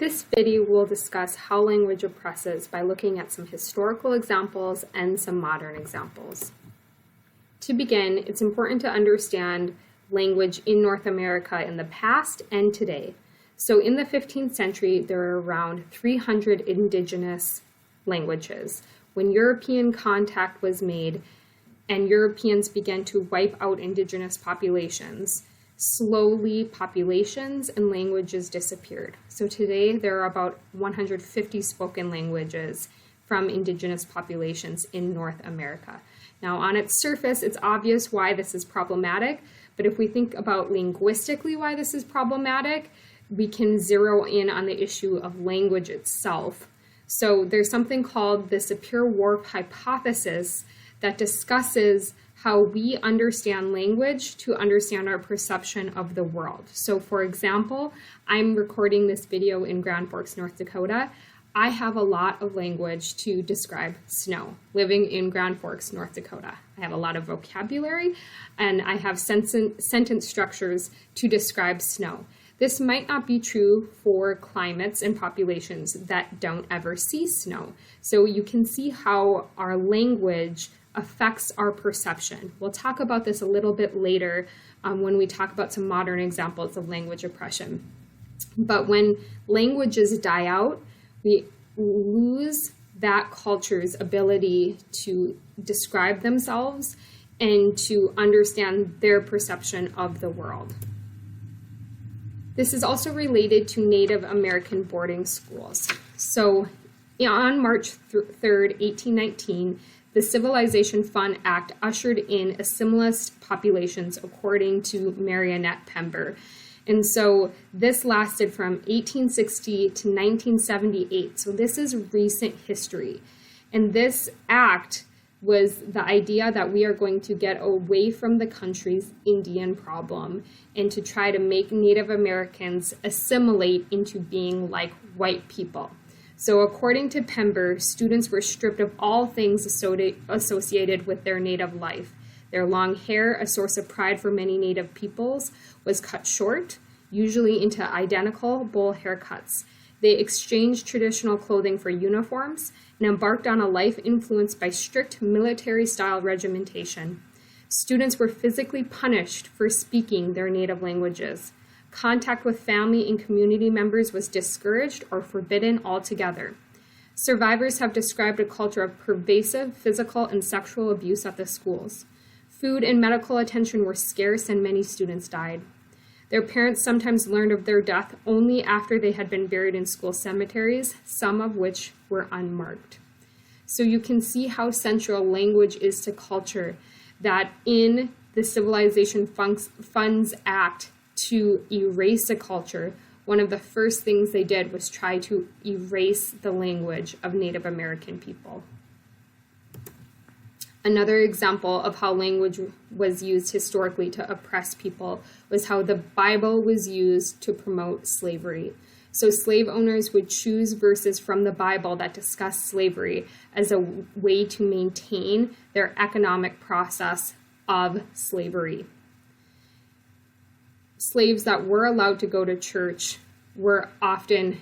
This video will discuss how language oppresses by looking at some historical examples and some modern examples. To begin, it's important to understand language in North America in the past and today. So in the 15th century, there were around 300 indigenous languages. When European contact was made and Europeans began to wipe out indigenous populations, slowly populations and languages disappeared. So today there are about 150 spoken languages from indigenous populations in North America. Now on its surface, it's obvious why this is problematic, but if we think about linguistically why this is problematic, we can zero in on the issue of language itself. So there's something called the Sapir-Whorf hypothesis that discusses how we understand language to understand our perception of the world. So for example, I'm recording this video in Grand Forks, North Dakota. I have a lot of language to describe snow living in Grand Forks, North Dakota. I have a lot of vocabulary and I have sentence structures to describe snow. This might not be true for climates and populations that don't ever see snow. So you can see how our language affects our perception. We'll talk about this a little bit later when we talk about some modern examples of language oppression. But when languages die out, we lose that culture's ability to describe themselves and to understand their perception of the world. This is also related to Native American boarding schools. So on March 3rd, 1819, the Civilization Fund Act ushered in assimilist populations according to Marionette Pember. And so this lasted from 1860 to 1978. So this is recent history. And this act was the idea that we are going to get away from the country's Indian problem and to try to make Native Americans assimilate into being like white people. So according to Pember, students were stripped of all things associated with their native life. Their long hair, a source of pride for many Native peoples, was cut short, usually into identical bowl haircuts. They exchanged traditional clothing for uniforms and embarked on a life influenced by strict military-style regimentation. Students were physically punished for speaking their native languages. Contact with family and community members was discouraged or forbidden altogether. Survivors have described a culture of pervasive physical and sexual abuse at the schools. Food and medical attention were scarce and many students died. Their parents sometimes learned of their death only after they had been buried in school cemeteries, some of which were unmarked. So you can see how central language is to culture, that in the Civilization Funds Act to erase a culture, one of the first things they did was try to erase the language of Native American people. Another example of how language was used historically to oppress people was how the Bible was used to promote slavery. So slave owners would choose verses from the Bible that discuss slavery as a way to maintain their economic process of slavery. Slaves that were allowed to go to church were often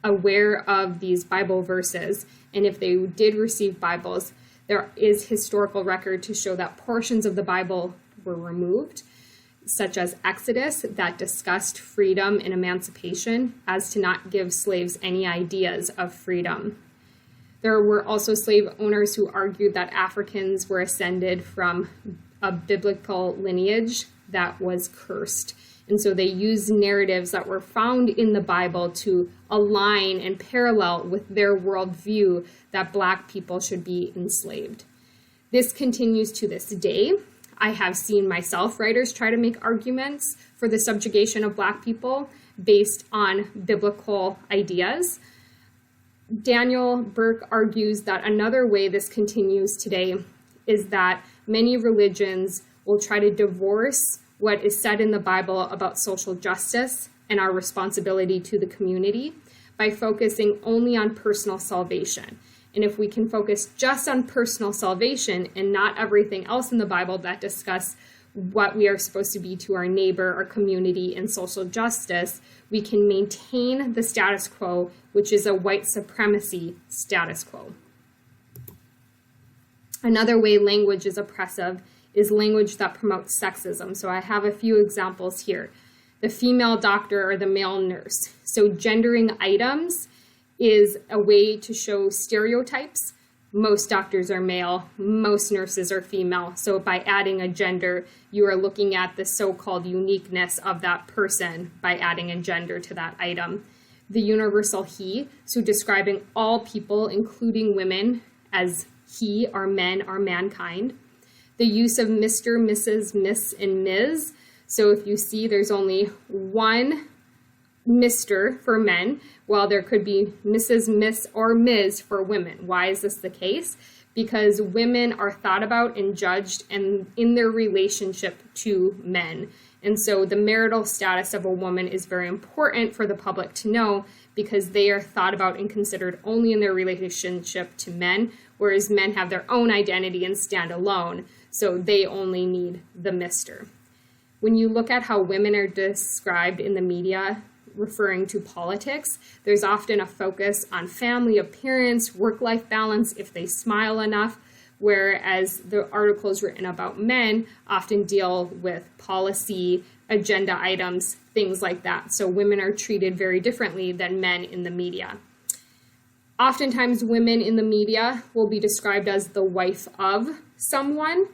aware of these Bible verses, and if they did receive Bibles, there is historical record to show that portions of the Bible were removed, such as Exodus, that discussed freedom and emancipation, as to not give slaves any ideas of freedom. There were also slave owners who argued that Africans were ascended from a biblical lineage that was cursed. And so they used narratives that were found in the Bible to align and parallel with their worldview that Black people should be enslaved. This continues to this day. I have seen myself writers try to make arguments for the subjugation of Black people based on biblical ideas. Daniel Burke argues that another way this continues today is that many religions will try to divorce what is said in the Bible about social justice and our responsibility to the community by focusing only on personal salvation. And if we can focus just on personal salvation and not everything else in the Bible that discuss what we are supposed to be to our neighbor, our community, and social justice, we can maintain the status quo, which is a white supremacy status quo. Another way language is oppressive is language that promotes sexism. So I have a few examples here. The female doctor or the male nurse. So gendering items is a way to show stereotypes. Most doctors are male, most nurses are female. So by adding a gender, you are looking at the so-called uniqueness of that person by adding a gender to that item. The universal he, so describing all people, including women, as he or men or mankind. The use of Mr., Mrs., Miss, and Ms. So if you see there's only one Mr. for men, while there could be Mrs., Miss, or Ms. for women. Why is this the case? Because women are thought about and judged and in their relationship to men. And so the marital status of a woman is very important for the public to know because they are thought about and considered only in their relationship to men, whereas men have their own identity and stand alone, so they only need the Mr. When you look at how women are described in the media, referring to politics, there's often a focus on family appearance, work-life balance, if they smile enough, whereas the articles written about men often deal with policy, agenda items, things like that. So women are treated very differently than men in the media. Oftentimes women in the media will be described as the wife of someone.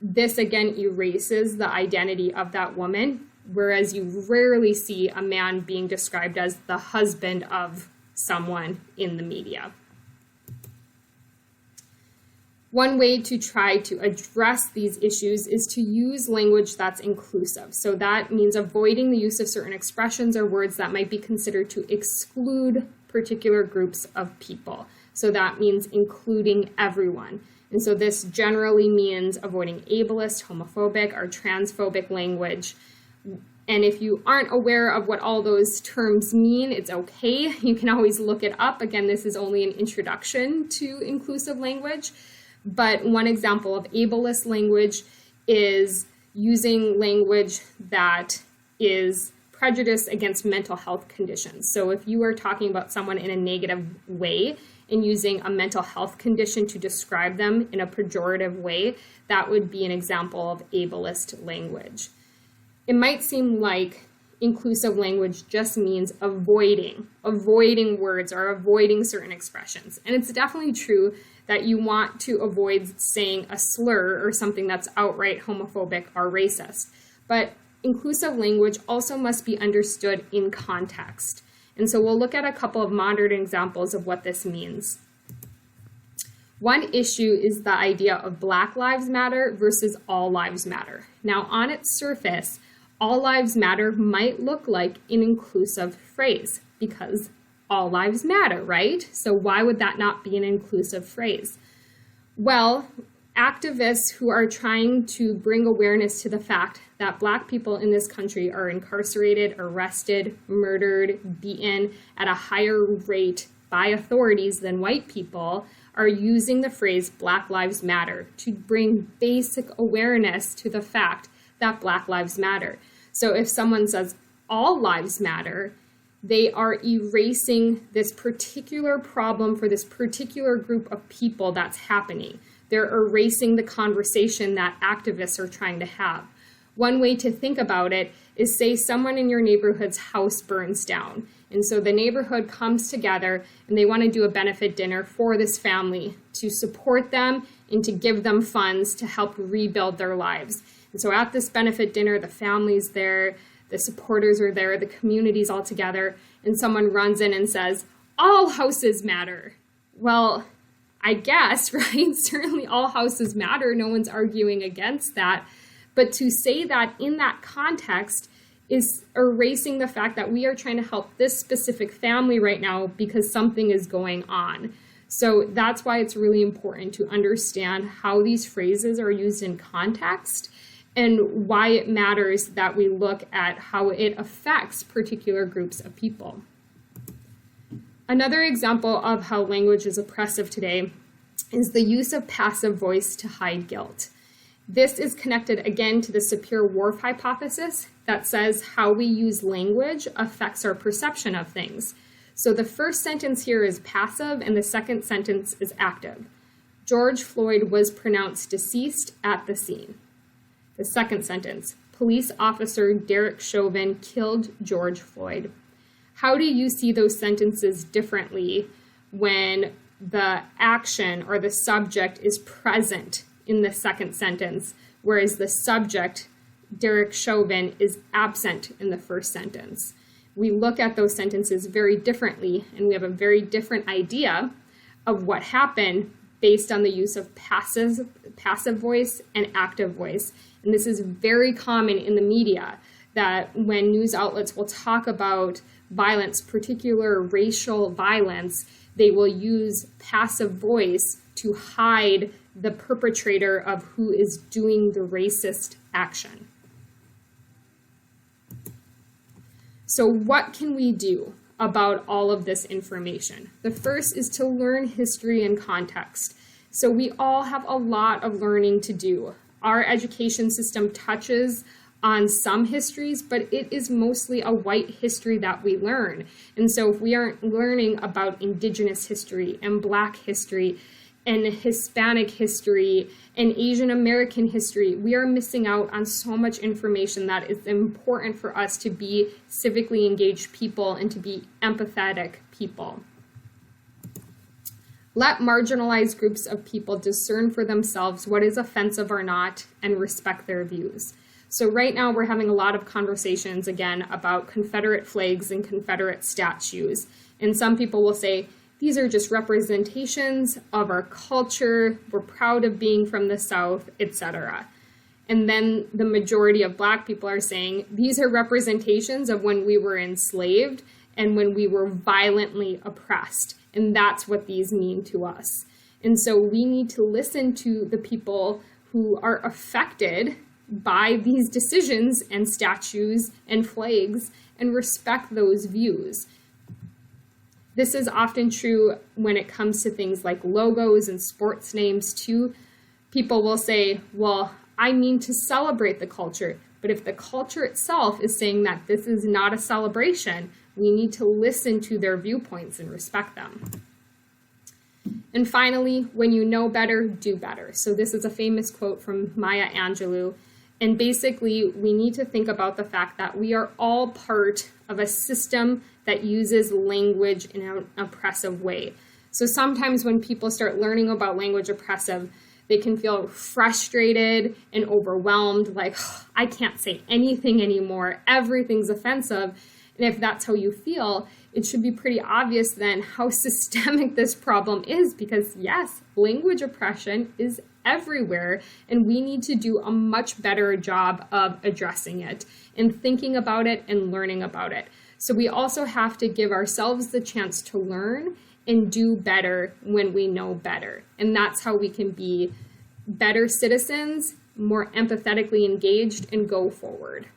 This again erases the identity of that woman, whereas you rarely see a man being described as the husband of someone in the media. One way to try to address these issues is to use language that's inclusive. So that means avoiding the use of certain expressions or words that might be considered to exclude particular groups of people. So that means including everyone. And so this generally means avoiding ableist, homophobic, or transphobic language. And if you aren't aware of what all those terms mean, it's okay. You can always look it up. Again, this is only an introduction to inclusive language. But one example of ableist language is using language that is prejudiced against mental health conditions. So if you are talking about someone in a negative way and using a mental health condition to describe them in a pejorative way, that would be an example of ableist language. It might seem like inclusive language just means avoiding words or avoiding certain expressions. And it's definitely true that you want to avoid saying a slur or something that's outright homophobic or racist. But inclusive language also must be understood in context. And so we'll look at a couple of modern examples of what this means. One issue is the idea of Black Lives Matter versus All Lives Matter. Now, on its surface, All Lives Matter might look like an inclusive phrase because all lives matter, right? So why would that not be an inclusive phrase? Well, activists who are trying to bring awareness to the fact that Black people in this country are incarcerated, arrested, murdered, beaten at a higher rate by authorities than white people are using the phrase Black Lives Matter to bring basic awareness to the fact that Black Lives Matter. So if someone says all lives matter, they are erasing this particular problem for this particular group of people that's happening. They're erasing the conversation that activists are trying to have. One way to think about it is, say someone in your neighborhood's house burns down. And so the neighborhood comes together and they want to do a benefit dinner for this family to support them and to give them funds to help rebuild their lives. And so at this benefit dinner, the family's there, the supporters are there, the community's all together, and someone runs in and says, all houses matter. Well, I guess, right? Certainly all houses matter. No one's arguing against that. But to say that in that context is erasing the fact that we are trying to help this specific family right now because something is going on. So that's why it's really important to understand how these phrases are used in context and why it matters that we look at how it affects particular groups of people. Another example of how language is oppressive today is the use of passive voice to hide guilt. This is connected again to the Sapir-Whorf hypothesis that says how we use language affects our perception of things. So the first sentence here is passive and the second sentence is active. George Floyd was pronounced deceased at the scene. The second sentence, police officer Derek Chauvin killed George Floyd. How do you see those sentences differently when the action or the subject is present in the second sentence, whereas the subject, Derek Chauvin, is absent in the first sentence? We look at those sentences very differently, and we have a very different idea of what happened based on the use of passive voice and active voice. And this is very common in the media, that when news outlets will talk about violence, particular racial violence, they will use passive voice to hide the perpetrator of who is doing the racist action. So what can we do about all of this information? The first is to learn history and context. So we all have a lot of learning to do. Our education system touches on some histories, but it is mostly a white history that we learn. And so if we aren't learning about Indigenous history and Black history and Hispanic history and Asian American history, we are missing out on so much information that is important for us to be civically engaged people and to be empathetic people. Let marginalized groups of people discern for themselves what is offensive or not and respect their views. So right now we're having a lot of conversations again about Confederate flags and Confederate statues. And some people will say, these are just representations of our culture, we're proud of being from the South, etc. And then the majority of Black people are saying, these are representations of when we were enslaved and when we were violently oppressed. And that's what these mean to us. And so we need to listen to the people who are affected by these decisions and statues and flags and respect those views. This is often true when it comes to things like logos and sports names too. People will say, well, I mean to celebrate the culture, but if the culture itself is saying that this is not a celebration, we need to listen to their viewpoints and respect them. And finally, when you know better, do better. So this is a famous quote from Maya Angelou. And basically, we need to think about the fact that we are all part of a system that uses language in an oppressive way. So sometimes when people start learning about language oppressive, they can feel frustrated and overwhelmed, like, oh, I can't say anything anymore, everything's offensive. And if that's how you feel, it should be pretty obvious then how systemic this problem is, because yes, language oppression is everywhere, and we need to do a much better job of addressing it and thinking about it and learning about it. So we also have to give ourselves the chance to learn and do better when we know better. And that's how we can be better citizens, more empathetically engaged, and go forward.